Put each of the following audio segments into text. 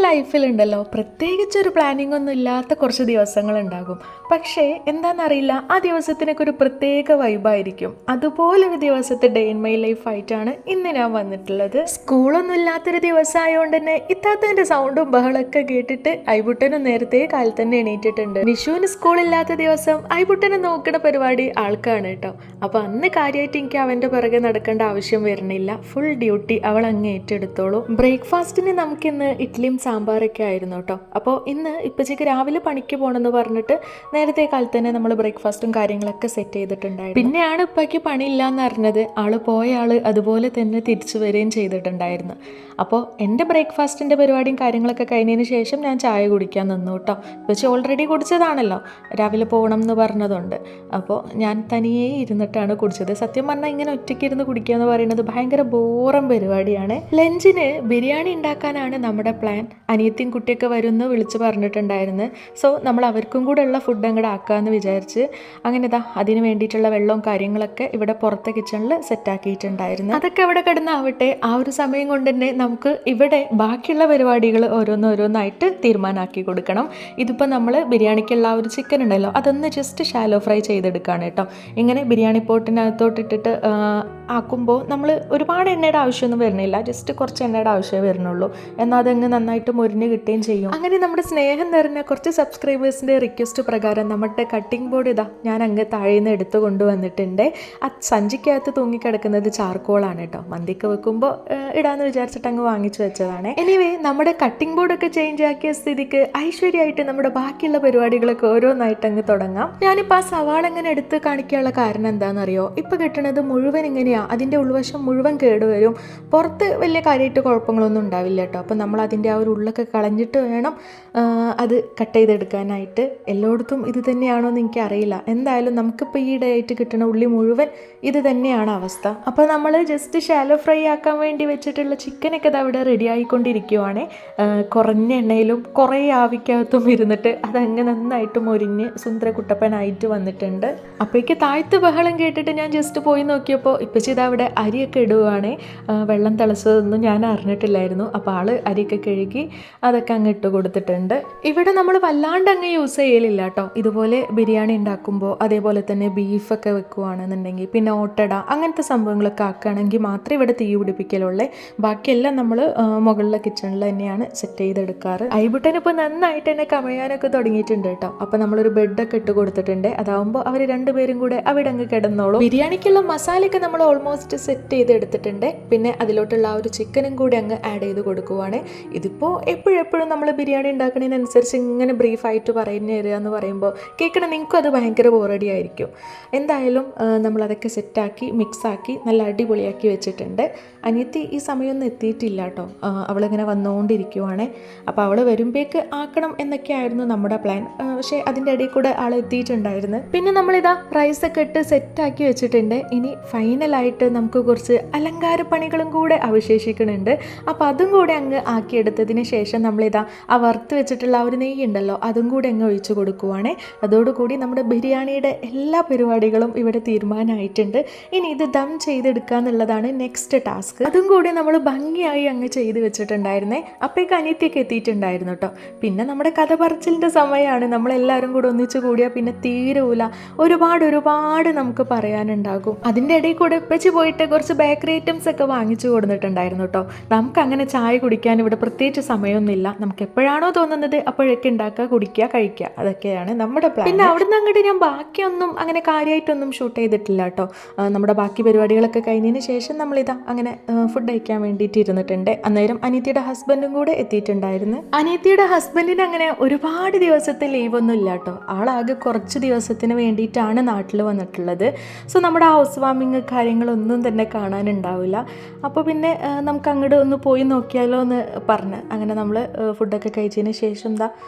ലൈഫിലുണ്ടല്ലോ പ്രത്യേകിച്ചൊരു പ്ലാനിംഗ് ഒന്നും ഇല്ലാത്ത കുറച്ച് ദിവസങ്ങളുണ്ടാകും. പക്ഷേ എന്താണെന്നറിയില്ല, ആ ദിവസത്തിനൊക്കെ ഒരു പ്രത്യേക വൈബായിരിക്കും. അതുപോലൊരു ദിവസത്തെ ഡേ ഇൻ മൈ ലൈഫ് ആയിട്ടാണ് ഇന്ന് ഞാൻ വന്നിട്ടുള്ളത്. സ്കൂളൊന്നും ഇല്ലാത്തൊരു ദിവസമായതുകൊണ്ട് തന്നെ ഇത്താത്തൻ്റെ സൗണ്ടും ബഹളമൊക്കെ കേട്ടിട്ട് ഐബുട്ടനും നേരത്തെ കാലത്ത് തന്നെ എണീറ്റിട്ടുണ്ട്. വിഷുവിന് സ്കൂളില്ലാത്ത ദിവസം ഐബുട്ടനെ നോക്കുന്ന പരിപാടി ആൾക്കാണ് കേട്ടോ. അപ്പോൾ അന്ന് കാര്യമായിട്ട് എനിക്ക് അവൻ്റെ പിറകെ നടക്കേണ്ട ആവശ്യം വരുന്നില്ല. ഫുൾ ഡ്യൂട്ടി അവൾ അങ്ങ് ഏറ്റെടുത്തോളൂ. ബ്രേക്ക്ഫാസ്റ്റിന് നമുക്കിന്ന് ഇഡ്ഡലിയും സാമ്പാറൊക്കെ ആയിരുന്നു കേട്ടോ. അപ്പോൾ ഇന്ന് ഇപ്പച്ചക്ക് രാവിലെ പണിക്ക് പോകണമെന്ന് പറഞ്ഞിട്ട് നേരത്തെ കാലത്ത് തന്നെ നമ്മൾ ബ്രേക്ക്ഫാസ്റ്റും കാര്യങ്ങളൊക്കെ സെറ്റ് ചെയ്തിട്ടുണ്ടായിരുന്നു. പിന്നെയാണ് ഇപ്പയ്ക്ക് പണിയില്ലാന്ന് അറിഞ്ഞത്. ആള് പോയ ആള് അതുപോലെ തന്നെ തിരിച്ചു വരികയും ചെയ്തിട്ടുണ്ടായിരുന്നു. അപ്പോൾ എൻ്റെ ബ്രേക്ക്ഫാസ്റ്റിൻ്റെ പരിപാടിയും കാര്യങ്ങളൊക്കെ കഴിഞ്ഞതിന് ശേഷം ഞാൻ ചായ കുടിക്കാൻ നിന്നു കേട്ടോ. ഇപ്പച്ചി ഓൾറെഡി കുടിച്ചതാണല്ലോ, രാവിലെ പോകണം എന്ന് പറഞ്ഞതുകൊണ്ട്. അപ്പോൾ ഞാൻ തനിയെ ഇരുന്നിട്ടാണ് കുടിച്ചത്. സത്യം പറഞ്ഞാൽ ഇങ്ങനെ ഒറ്റയ്ക്ക് ഇരുന്ന് കുടിക്കുക എന്ന് പറയുന്നത് ഭയങ്കര ബോറം പരിപാടിയാണ്. ലഞ്ചിന് ബിരിയാണി ഉണ്ടാക്കാനാണ് നമ്മുടെ പ്ലാൻ. അനിയത്തിയും കുട്ടിയൊക്കെ വരുമെന്ന് വിളിച്ച് പറഞ്ഞിട്ടുണ്ടായിരുന്നു. സോ നമ്മൾ അവർക്കും കൂടെ ഉള്ള ഫുഡ് അങ്ങോട്ട് ആക്കാമെന്ന് വിചാരിച്ച് അങ്ങനെ അതിന് വേണ്ടിയിട്ടുള്ള വെള്ളവും കാര്യങ്ങളൊക്കെ ഇവിടെ പുറത്തെ കിച്ചണിൽ സെറ്റാക്കിയിട്ടുണ്ടായിരുന്നു. അതൊക്കെ അവിടെ കിടന്നാവട്ടെ. ആ ഒരു സമയം കൊണ്ട് തന്നെ നമുക്ക് ഇവിടെ ബാക്കിയുള്ള പരിപാടികൾ ഓരോന്നായിട്ട് തീരുമാനമാക്കി കൊടുക്കണം. ഇതിപ്പോൾ നമ്മൾ ബിരിയാണിക്കുള്ള ആ ഒരു ചിക്കൻ ഉണ്ടല്ലോ, അതൊന്ന് ജസ്റ്റ് ഷാലോ ഫ്രൈ ചെയ്തെടുക്കുകയാണ് കേട്ടോ. ഇങ്ങനെ ബിരിയാണി പോട്ടിനകത്തോട്ടിട്ടിട്ട് ആക്കുമ്പോൾ നമ്മൾ ഒരുപാട് എണ്ണയുടെ ആവശ്യമൊന്നും വരുന്നില്ല, ജസ്റ്റ് കുറച്ച് എണ്ണയുടെ ആവശ്യമേ വരുന്നുള്ളൂ. എന്നാൽ അതങ്ങ് നന്നായിട്ട് മുരിഞ്ഞ് കിട്ടുകയും ചെയ്യും. അങ്ങനെ നമ്മുടെ സ്നേഹം നിറഞ്ഞ കുറച്ച് സബ്സ്ക്രൈബേഴ്സിൻ്റെ റിക്വസ്റ്റ് പ്രകാരം നമ്മുടെ കട്ടിംഗ് ബോർഡ് ഞാൻ അങ്ങ് താഴേന്ന് എടുത്ത് കൊണ്ടുവന്നിട്ടുണ്ട്. ആ സഞ്ചിക്കകത്ത് തൂങ്ങിക്കിടക്കുന്നത് ചാർക്കോളാണ് കേട്ടോ. മന്തിക്ക് വെക്കുമ്പോൾ ഇടാന്ന് വിചാരിച്ചിട്ട് അങ്ങ് വാങ്ങിച്ചു വെച്ചതാണ്. എനിവേ നമ്മുടെ കട്ടിംഗ് ബോർഡൊക്കെ ചേഞ്ച് ആക്കിയ സ്ഥിതിക്ക് ഐശ്വര്യമായിട്ട് നമ്മുടെ ബാക്കിയുള്ള പരിപാടികളൊക്കെ ഓരോന്നായിട്ട് അങ്ങ് തുടങ്ങാം. ഞാനിപ്പോൾ ആ സവാള അങ്ങനെ എടുത്ത് കാണിക്കാനുള്ള കാരണം എന്താണെന്നറിയോ? ഇപ്പോൾ കിട്ടുന്നത് മുഴുവൻ ഇങ്ങനെയാണ്, അതിൻ്റെ ഉൾവശം മുഴുവൻ കേടുവരും. പുറത്ത് വലിയ കാര്യമായിട്ട് കുഴപ്പങ്ങളൊന്നും ഉണ്ടാവില്ല കേട്ടോ. അപ്പോൾ നമ്മൾ അതിൻ്റെ ആ ഒരു ഉള്ളൊക്കെ കളഞ്ഞിട്ട് വേണം അത് കട്ട് ചെയ്തെടുക്കാനായിട്ട്. എല്ലായിടത്തും ഇത് തന്നെയാണോ എന്ന് എനിക്കറിയില്ല. എന്തായാലും നമുക്കിപ്പോൾ ഈ ഡേറ്റ് കിട്ടുന്ന ഉള്ളി മുഴുവൻ ഇത് തന്നെയാണ് അവസ്ഥ. അപ്പോൾ നമ്മൾ ജസ്റ്റ് ഷാലോ ഫ്രൈ ആക്കാൻ വേണ്ടി വെച്ചിട്ടുള്ള ചിക്കനൊക്കെ അവിടെ റെഡി ആയിക്കൊണ്ടിരിക്കുവാണ്. കുറഞ്ഞ എണ്ണയിലും കുറേ ആവിക്കകത്തും ഇരുന്നിട്ട് അതങ്ങ് നന്നായിട്ട് മൊരിഞ്ഞ് സുന്ദര കുട്ടപ്പനായിട്ട് വന്നിട്ടുണ്ട്. അപ്പോഴേക്ക് താഴ്ത്ത് ബഹളം കേട്ടിട്ട് ഞാൻ ജസ്റ്റ് പോയി നോക്കിയപ്പോൾ ഇപ്പച്ചി അവിടെ അരിയൊക്കെ ഇടുവാണ്. വെള്ളം തിളച്ചതൊന്നും ഞാൻ അറിഞ്ഞിട്ടില്ലായിരുന്നു. അപ്പോൾ ആള് അരിയൊക്കെ കഴുകി അതൊക്കെ അങ്ങ് ഇട്ട് കൊടുത്തിട്ടുണ്ട്. ഇവിടെ നമ്മൾ വല്ലാണ്ട് അങ്ങ് യൂസ് ചെയ്യലില്ല കേട്ടോ. ഇതുപോലെ ബിരിയാണി ഉണ്ടാക്കുമ്പോൾ അതേപോലെ തന്നെ ബീഫൊക്കെ വെക്കുവാണെന്നുണ്ടെങ്കിൽ പിന്നെ ഓട്ടട അങ്ങനത്തെ സംഭവങ്ങളൊക്കെ ആക്കുകയാണെങ്കിൽ മാത്രമേ ഇവിടെ തീ പിടിപ്പിക്കലുള്ളേ. ബാക്കിയെല്ലാം നമ്മൾ മുകളിലെ കിച്ചണിൽ തന്നെയാണ് സെറ്റ് ചെയ്തെടുക്കാറ്. ഐബുട്ടൻ ഇപ്പോൾ നന്നായിട്ട് തന്നെ കമയാനൊക്കെ തുടങ്ങിയിട്ടുണ്ട് കേട്ടോ. അപ്പോൾ നമ്മളൊരു ബെഡൊക്കെ ഇട്ട് കൊടുത്തിട്ടുണ്ട്. അതാവുമ്പോൾ അവർ രണ്ടുപേരും കൂടെ അവിടെ അങ്ങ് കിടന്നോളൂ. ബിരിയാണിക്കുള്ള മസാലയൊക്കെ നമ്മൾ ഓൾമോസ്റ്റ് സെറ്റ് ചെയ്തെടുത്തിട്ടുണ്ട്. പിന്നെ അതിലോട്ടുള്ള ആ ഒരു ചിക്കനും കൂടി അങ്ങ് ആഡ് ചെയ്ത് കൊടുക്കുവാണ്. ഇതിപ്പോൾ എപ്പോഴും നമ്മൾ ബിരിയാണി ഉണ്ടാക്കുന്നതിനനുസരിച്ച് ഇങ്ങനെ ബ്രീഫായിട്ട് പറഞ്ഞു തരിക എന്ന് പറയുമ്പോൾ കേൾക്കണം നിങ്ങൾക്കും അത് ഭയങ്കര ബോറടി ആയിരിക്കും. എന്തായാലും നമ്മളതൊക്കെ സെറ്റാക്കി മിക്സാക്കി നല്ല അടിപൊളിയാക്കി വെച്ചിട്ടുണ്ട്. അനിയത്തി ഈ സമയമൊന്നും എത്തിയിട്ടില്ല കേട്ടോ. അവളിങ്ങനെ വന്നുകൊണ്ടിരിക്കുവാണ്. അപ്പോൾ അവൾ വരുമ്പോഴേക്ക് ആക്കണം എന്നൊക്കെയായിരുന്നു നമ്മുടെ പ്ലാൻ. പക്ഷേ അതിൻ്റെ ഇടയിൽ കൂടെ ആൾ എത്തിയിട്ടുണ്ടായിരുന്നു. പിന്നെ നമ്മളിതാ റൈസൊക്കെ ഇട്ട് സെറ്റാക്കി വെച്ചിട്ടുണ്ട്. ഇനി ഫൈനലായിട്ട് നമുക്ക് കുറച്ച് അലങ്കാര പണികളും കൂടെ അവശേഷിക്കുന്നുണ്ട്. അപ്പോൾ അതും കൂടെ അങ്ങ് ആക്കിയെടുത്തതിന് ശേഷം നമ്മളിതാ ആ വറുത്ത് വെച്ചിട്ടുള്ള ആ ഒരു നെയ്യ് ഉണ്ടല്ലോ, അതും കൂടി അങ്ങ് ഒഴിച്ചു കൊടുക്കുവാണ്. അതോടുകൂടി നമ്മുടെ ബിരിയാണിയുടെ എല്ലാ പരിപാടികളും ഇവിടെ തീരുമാനമായിട്ടുണ്ട്. ഇനി ഇത് ദം ചെയ്തെടുക്കുക എന്നുള്ളതാണ് നെക്സ്റ്റ് ടാസ്ക്. അതും കൂടി നമ്മൾ ഭംഗിയായി അങ്ങ് ചെയ്ത് വെച്ചിട്ടുണ്ടായിരുന്നേ. അപ്പോഴേക്ക് അനിയത്തിയൊക്കെ എത്തിയിട്ടുണ്ടായിരുന്നു കേട്ടോ. പിന്നെ നമ്മുടെ കഥ പറച്ചിലിൻ്റെ സമയമാണ്. നമ്മളെല്ലാവരും കൂടെ ഒന്നിച്ചു കൂടിയാൽ പിന്നെ തീരൂല. ഒരുപാട് നമുക്ക് പറയാനുണ്ടാകും. അതിൻ്റെ ഇടയിൽ കൂടെ ഇപ്പച്ചി പോയിട്ട് കുറച്ച് ബേക്കറി ഐറ്റംസ് ഒക്കെ വാങ്ങിച്ചു കൊടുത്തിട്ടുണ്ടായിരുന്നു കേട്ടോ. നമുക്ക് അങ്ങനെ ചായ കുടിക്കാൻ ഇവിടെ പ്രത്യേകിച്ച് സമയമൊന്നുമില്ല. നമുക്ക് എപ്പോഴാണോ തോന്നുന്നത് അപ്പോഴൊക്കെ ഉണ്ടാക്കുക, കുടിക്കുക, കഴിക്കുക, അതൊക്കെയാണ് നമ്മുടെ പ്ലാൻ. പിന്നെ അവിടുന്ന് അങ്ങോട്ട് ഞാൻ ബാക്കിയൊന്നും അങ്ങനെ കാര്യമായിട്ടൊന്നും ഷൂട്ട് ചെയ്തിട്ടില്ല കേട്ടോ. നമ്മുടെ ബാക്കി പരിപാടികളൊക്കെ കഴിഞ്ഞതിന് ശേഷം നമ്മളിതാ അങ്ങനെ ഫുഡ് കഴിക്കാൻ വേണ്ടിയിട്ട് ഇരുന്നിട്ടുണ്ട്. അന്നേരം അനിയത്തിയുടെ ഹസ്ബൻഡും കൂടെ എത്തിയിട്ടുണ്ടായിരുന്നു. അനിയത്തിയുടെ ഹസ്ബൻഡിന് അങ്ങനെ ഒരുപാട് ദിവസത്തെ ലീവൊന്നും ഇല്ല കേട്ടോ. ആളാകെ കുറച്ച് ദിവസത്തിന് വേണ്ടിയിട്ടാണ് നാട്ടിൽ വന്നിട്ടുള്ളത്. സോ നമ്മുടെ ഹൗസ് വാമിങ് കാര്യങ്ങളൊന്നും തന്നെ കാണാനുണ്ടാവില്ല. അപ്പോൾ പിന്നെ നമുക്ക് അങ്ങോട്ട് ഒന്ന് പോയി നോക്കിയാലോ എന്ന് പറഞ്ഞ് അങ്ങനെ നമ്മൾ ഫുഡൊക്കെ കഴിച്ചതിന് ശേഷം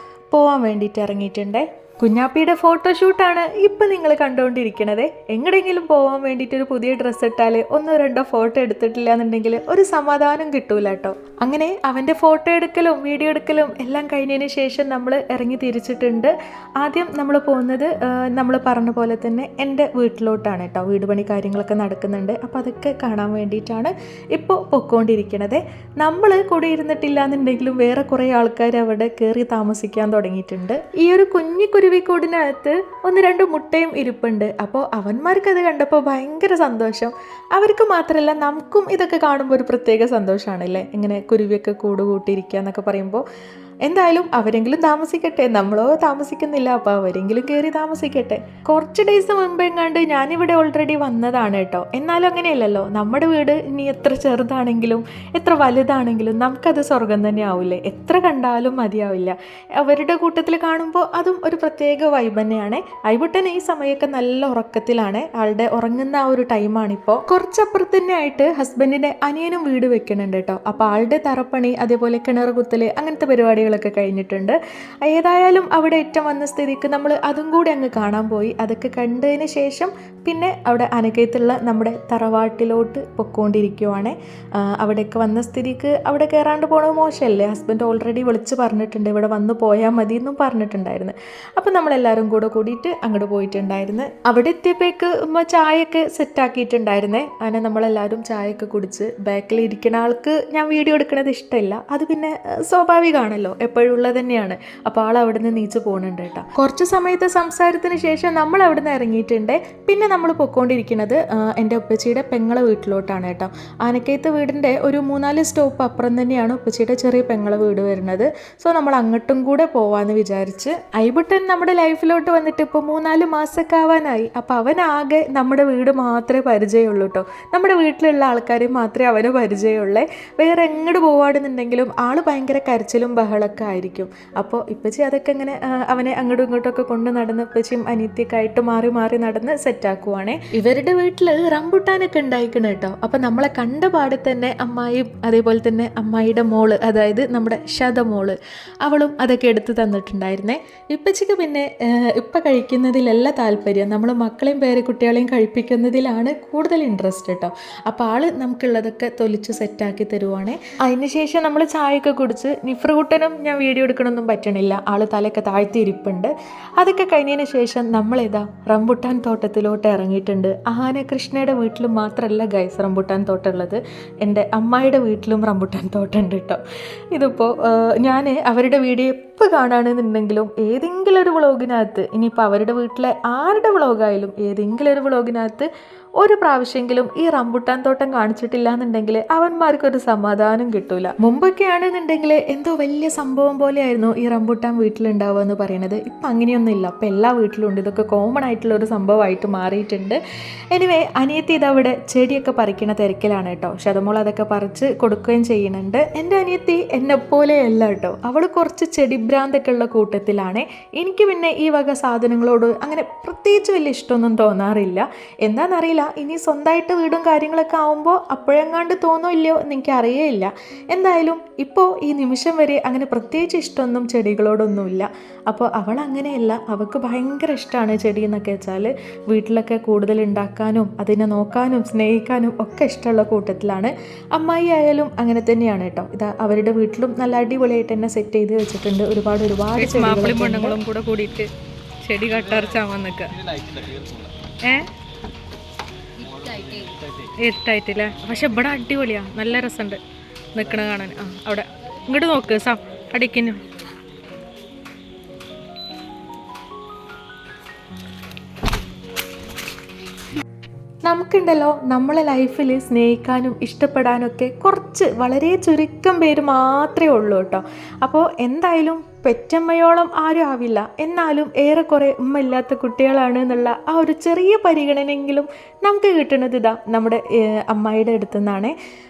പോവാൻ വേണ്ടിയിട്ട് ഇറങ്ങിയിട്ടുണ്ടേ. കുഞ്ഞാപ്പിയുടെ ഫോട്ടോഷൂട്ടാണ് ഇപ്പം നിങ്ങൾ കണ്ടുകൊണ്ടിരിക്കണത്. എങ്ങടെയെങ്കിലും പോകാൻ വേണ്ടിയിട്ട് ഒരു പുതിയ ഡ്രസ്സ് ഇട്ടാൽ ഒന്നോ രണ്ടോ ഫോട്ടോ എടുത്തിട്ടില്ല എന്നുണ്ടെങ്കിൽ ഒരു സമാധാനം കിട്ടൂല കേട്ടോ. അങ്ങനെ അവൻ്റെ ഫോട്ടോ എടുക്കലും വീഡിയോ എടുക്കലും എല്ലാം കഴിഞ്ഞതിന് ശേഷം നമ്മൾ ഇറങ്ങി തിരിച്ചിട്ടുണ്ട്. ആദ്യം നമ്മൾ പോകുന്നത് നമ്മൾ പറഞ്ഞ പോലെ തന്നെ എൻ്റെ വീട്ടിലോട്ടാണ് കേട്ടോ. വീട് പണി കാര്യങ്ങളൊക്കെ നടക്കുന്നുണ്ട്. അപ്പോൾ അതൊക്കെ കാണാൻ വേണ്ടിയിട്ടാണ് ഇപ്പോൾ പൊയ്ക്കൊണ്ടിരിക്കണത്. നമ്മൾ കൂടെ ഇരുന്നിട്ടില്ല എന്നുണ്ടെങ്കിലും വേറെ കുറേ ആൾക്കാർ അവിടെ കയറി താമസിക്കാൻ തുടങ്ങിയിട്ടുണ്ട്. ഈ ഒരു കുരുവിക്കൂടിനകത്ത് 1-2 മുട്ടയും ഇരിപ്പുണ്ട്. അപ്പോൾ അവന്മാർക്കത് കണ്ടപ്പോൾ ഭയങ്കര സന്തോഷം. അവർക്ക് മാത്രമല്ല നമുക്കും ഇതൊക്കെ കാണുമ്പോൾ ഒരു പ്രത്യേക സന്തോഷമാണല്ലേ, ഇങ്ങനെ കുരുവിയൊക്കെ കൂട് കൂട്ടിയിരിക്കുക എന്നൊക്കെ പറയുമ്പോൾ. എന്തായാലും അവരെങ്കിലും താമസിക്കട്ടെ, നമ്മളോ താമസിക്കുന്നില്ല, അപ്പോൾ അവരെങ്കിലും കയറി താമസിക്കട്ടെ. കുറച്ച് ഡേയ്സ് മുമ്പെങ്ങാണ്ട് ഞാനിവിടെ ഓൾറെഡി വന്നതാണ് കേട്ടോ. എന്നാലും അങ്ങനെയല്ലല്ലോ, നമ്മുടെ വീട് ഇനി എത്ര ചെറുതാണെങ്കിലും എത്ര വലുതാണെങ്കിലും നമുക്കത് സ്വർഗം തന്നെ ആവില്ലേ, എത്ര കണ്ടാലും മതിയാവില്ല. അവരുടെ കൂട്ടത്തിൽ കാണുമ്പോൾ അതും ഒരു പ്രത്യേക വൈബ് തന്നെയാണ്. ഐബുട്ടൻ ഈ സമയമൊക്കെ നല്ല ഉറക്കത്തിലാണ്, ആളുടെ ഉറങ്ങുന്ന ആ ഒരു ടൈമാണിപ്പോൾ. കുറച്ചപ്പുറത്ത് തന്നെ ആയിട്ട് ഹസ്ബൻഡിൻ്റെ അനിയനും വീട് വെക്കുന്നുണ്ട് കേട്ടോ. അപ്പോൾ ആളുടെ തറപ്പണി അതേപോലെ കിണർ കുത്തൽ അങ്ങനത്തെ പരിപാടികളൊക്കെ കഴിഞ്ഞിട്ടുണ്ട്. ഏതായാലും അവിടെ ഏറ്റവും വന്ന സ്ഥിതിക്ക് നമ്മൾ അതും കൂടി അങ്ങ് കാണാൻ പോയി. അതൊക്കെ കണ്ടതിന് ശേഷം പിന്നെ അവിടെ അനക്കയത്തുള്ള നമ്മുടെ തറവാട്ടിലോട്ട് പൊയ്ക്കൊണ്ടിരിക്കുവാണ്. അവിടെയൊക്കെ വന്ന സ്ഥിതിക്ക് അവിടെ കയറാണ്ട് പോകണത് മോശമല്ലേ. ഹസ്ബൻഡ് ഓൾറെഡി വിളിച്ച് പറഞ്ഞിട്ടുണ്ട്, ഇവിടെ വന്ന് പോയാൽ മതി എന്നും പറഞ്ഞിട്ടുണ്ടായിരുന്നു. അപ്പം നമ്മളെല്ലാവരും കൂടിയിട്ട് അങ്ങോട്ട് പോയിട്ടുണ്ടായിരുന്നു. അവിടെ എത്തിയപ്പോഴേക്ക് ഉമ്മ ചായയൊക്കെ സെറ്റാക്കിയിട്ടുണ്ടായിരുന്നേ. അങ്ങനെ നമ്മളെല്ലാവരും ചായയൊക്കെ കുടിച്ച് ബാക്കിൽ ഇരിക്കുന്ന ആൾക്ക് ഞാൻ വീഡിയോ എടുക്കുന്നത് ഇഷ്ടമില്ല, അത് പിന്നെ സ്വാഭാവികമാണല്ലോ, എപ്പോഴും ഉള്ളത് തന്നെയാണ്. അപ്പോൾ ആൾ അവിടെ നിന്ന് നീച്ച് പോകുന്നുണ്ട് കേട്ടോ. കുറച്ച് സമയത്തെ സംസാരത്തിന് ശേഷം നമ്മൾ അവിടെ നിന്ന് ഇറങ്ങിയിട്ടുണ്ട്. പിന്നെ നമ്മൾ പൊയ്ക്കൊണ്ടിരിക്കുന്നത് എൻ്റെ ഉപ്പച്ചിയുടെ പെങ്ങളെ വീട്ടിലോട്ടാണ് കേട്ടോ. ആനക്കയത്ത് വീടിൻ്റെ ഒരു 3-4 സ്റ്റോപ്പ് അപ്പുറം തന്നെയാണ് ഉപ്പച്ചിയുടെ ചെറിയ പെങ്ങളെ വീട് വരുന്നത്. സോ നമ്മൾ അങ്ങോട്ടും കൂടെ പോവാമെന്ന് വിചാരിച്ച്. ഐബുട്ടൻ നമ്മുടെ ലൈഫിലോട്ട് വന്നിട്ട് ഇപ്പോൾ 3-4 മാസമൊക്കെ ആവാനായി. അപ്പോൾ അവനാകെ നമ്മുടെ വീട് മാത്രമേ പരിചയമുള്ളൂ കേട്ടോ. നമ്മുടെ വീട്ടിലുള്ള ആൾക്കാരെ മാത്രമേ അവന് പരിചയമുള്ളേ. വേറെ എങ്ങോട്ട് പോവാണെന്നുണ്ടെങ്കിലും ആൾ ഭയങ്കര കരച്ചിലും ബഹളമൊക്കെ ആയിരിക്കും. അപ്പോൾ ഇപ്പച്ചി അതൊക്കെ ഇങ്ങനെ അവനെ അങ്ങോട്ടും ഇങ്ങോട്ടൊക്കെ കൊണ്ട് നടന്ന് ഇപ്പച്ചിയും അനിയത്തിയൊക്കെ ആയിട്ട് മാറി മാറി നടന്ന് സെറ്റാക്കുവാണേ. ഇവരുടെ വീട്ടിൽ റംബുട്ടാനൊക്കെ ഉണ്ടായിക്കണം കേട്ടോ. അപ്പം നമ്മളെ കണ്ട പാടെ തന്നെ അമ്മായിയും അതേപോലെ തന്നെ അമ്മായിയുടെ മോള്, അതായത് നമ്മുടെ ശതമോള്, അവളും അതൊക്കെ എടുത്ത് തന്നിട്ടുണ്ടായിരുന്നേ. ഇപ്പച്ചിക്ക് പിന്നെ ഇപ്പം കഴിക്കുന്നതിലല്ല താല്പര്യം, നമ്മൾ മക്കളെയും പേരക്കുട്ടികളെയും കഴിപ്പിക്കുന്നതിലാണ് കൂടുതൽ ഇൻട്രസ്റ്റ് കേട്ടോ. അപ്പോൾ ആൾ നമുക്കുള്ളതൊക്കെ തൊലിച്ച് സെറ്റാക്കി തരുവാണേ. അതിന് ശേഷം നമ്മൾ ചായയൊക്കെ കുടിച്ച് നിഫ്രൂട്ടനും ഞാൻ വീഡിയോ എടുക്കണമൊന്നും പറ്റണില്ല, ആൾ തലയൊക്കെ താഴ്ത്തിയിരിപ്പുണ്ട്. അതൊക്കെ കഴിഞ്ഞതിന് ശേഷം നമ്മളിതാ റംബുട്ടാൻ തോട്ടത്തിലോട്ട് ഇറങ്ങിയിട്ടുണ്ട്. ആനകൃഷ്ണയുടെ വീട്ടിലും മാത്രമല്ല ഗൈസ് റംബുട്ടാൻ തോട്ടം ഉള്ളത്, എൻ്റെ അമ്മായിയുടെ വീട്ടിലും റംബുട്ടാൻ തോട്ടം ഉണ്ട് കേട്ടോ. ഇതിപ്പോൾ ഞാൻ അവരുടെ വീഡിയോ എപ്പോൾ കാണുകയാണെന്നുണ്ടെങ്കിലും ഏതെങ്കിലും ഒരു വ്ളോഗിനകത്ത്, ഇനിയിപ്പോൾ അവരുടെ വീട്ടിലെ ആരുടെ വ്ളോഗായാലും ഏതെങ്കിലും ഒരു വ്ളോഗിനകത്ത് ഒരു പ്രാവശ്യമെങ്കിലും ഈ റംബുട്ടാൻ തോട്ടം കാണിച്ചിട്ടില്ല എന്നുണ്ടെങ്കിൽ അവന്മാർക്കൊരു സമാധാനം കിട്ടൂല. മുമ്പൊക്കെ ആണെന്നുണ്ടെങ്കിൽ എന്തോ വലിയ സംഭവം പോലെയായിരുന്നു ഈ റംബുട്ടാൻ വീട്ടിലുണ്ടാവുക എന്ന് പറയുന്നത്. ഇപ്പം അങ്ങനെയൊന്നും ഇല്ല, അപ്പം എല്ലാ വീട്ടിലും ഉണ്ട്. ഇതൊക്കെ കോമൺ ആയിട്ടുള്ള ഒരു സംഭവമായിട്ട് മാറിയിട്ടുണ്ട്. എനിവേ അനിയത്തി ഇതവിടെ ചെടിയൊക്കെ പറിക്കണ തിരക്കിലാണ് കേട്ടോ. ശതമോൾ അതൊക്കെ പറിച്ച് കൊടുക്കുകയും ചെയ്യുന്നുണ്ട്. എൻ്റെ അനിയത്തി എന്നെപ്പോലെയല്ല കേട്ടോ, അവൾ കുറച്ച് ചെടിഭ്രാന്തൊക്കെ ഉള്ള കൂട്ടത്തിലാണ്. എനിക്ക് പിന്നെ ഈ വക സാധനങ്ങളോട് അങ്ങനെ പ്രത്യേകിച്ച് വലിയ ഇഷ്ടമൊന്നും തോന്നാറില്ല. എന്താണെന്നറിയില്ല, ഇനി സ്വന്തമായിട്ട് വീടും കാര്യങ്ങളൊക്കെ ആവുമ്പോൾ അപ്പോഴെങ്ങാണ്ട് തോന്നോ ഇല്ലയോ എന്ന് എനിക്ക് അറിയേയില്ല. എന്തായാലും ഇപ്പോൾ ഈ നിമിഷം വരെ അങ്ങനെ പ്രത്യേകിച്ച് ഇഷ്ടമൊന്നും ചെടികളോടൊന്നുമില്ല. അപ്പോൾ അവൾ അങ്ങനെയല്ല, അവൾക്ക് ഭയങ്കര ഇഷ്ടമാണ് ചെടി എന്നൊക്കെ വെച്ചാൽ. വീട്ടിലൊക്കെ കൂടുതൽ ഉണ്ടാക്കാനും അതിനെ നോക്കാനും സ്നേഹിക്കാനും ഒക്കെ ഇഷ്ടമുള്ള കൂട്ടത്തിലാണ്. അമ്മായി ആയാലും അങ്ങനെ തന്നെയാണ് കേട്ടോ. ഇതാ അവരുടെ വീട്ടിലും നല്ല അടിപൊളിയായിട്ട് തന്നെ സെറ്റ് ചെയ്ത് വെച്ചിട്ടുണ്ട്. ഒരുപാട് ചെടികളും കൂടെ കൂടിയിട്ട് ചെടി കട്ടറച്ചാവാൻ നിൽക്കുക. ഇരുട്ടായിട്ടില്ലേ, പക്ഷെ ഇവിടെ അടിപൊളിയാ, നല്ല രസമുണ്ട് നിൽക്കണ കാണാൻ. അവിടെ ഇങ്ങോട്ട് നോക്ക് അടിക്കുന്നു. നമുക്കുണ്ടല്ലോ നമ്മളെ ലൈഫിൽ സ്നേഹിക്കാനും ഇഷ്ടപ്പെടാനൊക്കെ കുറച്ച് വളരെ ചുരുക്കം പേര് മാത്രമേ ഉള്ളൂ കേട്ടോ. അപ്പോൾ എന്തായാലും പെറ്റമ്മയോളം ആരും ആവില്ല, എന്നാലും ഏറെക്കുറെ ഉമ്മ ഇല്ലാത്ത കുട്ടികളാണ് എന്നുള്ള ആ ഒരു ചെറിയ പരിഗണനയെങ്കിലും നമുക്ക് കിട്ടുന്നത് ഇതാ നമ്മുടെ അമ്മായിയുടെ അടുത്തു നിന്നാണ്.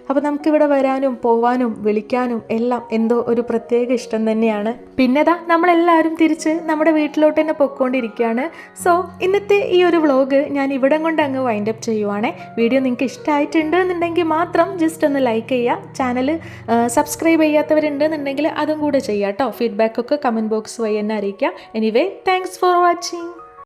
അപ്പോൾ നമുക്കിവിടെ വരാനും പോവാനും വിളിക്കാനും എല്ലാം എന്തോ ഒരു പ്രത്യേക ഇഷ്ടം തന്നെയാണ്. പിന്നെ ദാ നമ്മളെല്ലാവരും തിരിച്ച് നമ്മുടെ വീട്ടിലോട്ട് തന്നെ പൊയ്ക്കൊണ്ടിരിക്കുകയാണ്. സോ ഇന്നത്തെ ഈ ഒരു വ്ളോഗ് ഞാൻ ഇവിടം കൊണ്ട് അങ്ങ് വൈൻഡപ്പ് ചെയ്യുവാണേ. വീഡിയോ നിങ്ങൾക്ക് ഇഷ്ടമായിട്ടുണ്ട് എന്നുണ്ടെങ്കിൽ മാത്രം ജസ്റ്റ് ഒന്ന് ലൈക്ക് ചെയ്യുക. ചാനൽ സബ്സ്ക്രൈബ് ചെയ്യാത്തവരുണ്ടെന്നുണ്ടെങ്കിൽ അതും കൂടെ ചെയ്യുക കേട്ടോ. ഫീഡ്ബാക്ക് ഫീഡ്ബാക്കൊക്കെ കമൻറ്റ് ബോക്സ് വഴി എന്നെ അറിയിക്കുക. Anyway thanks for watching.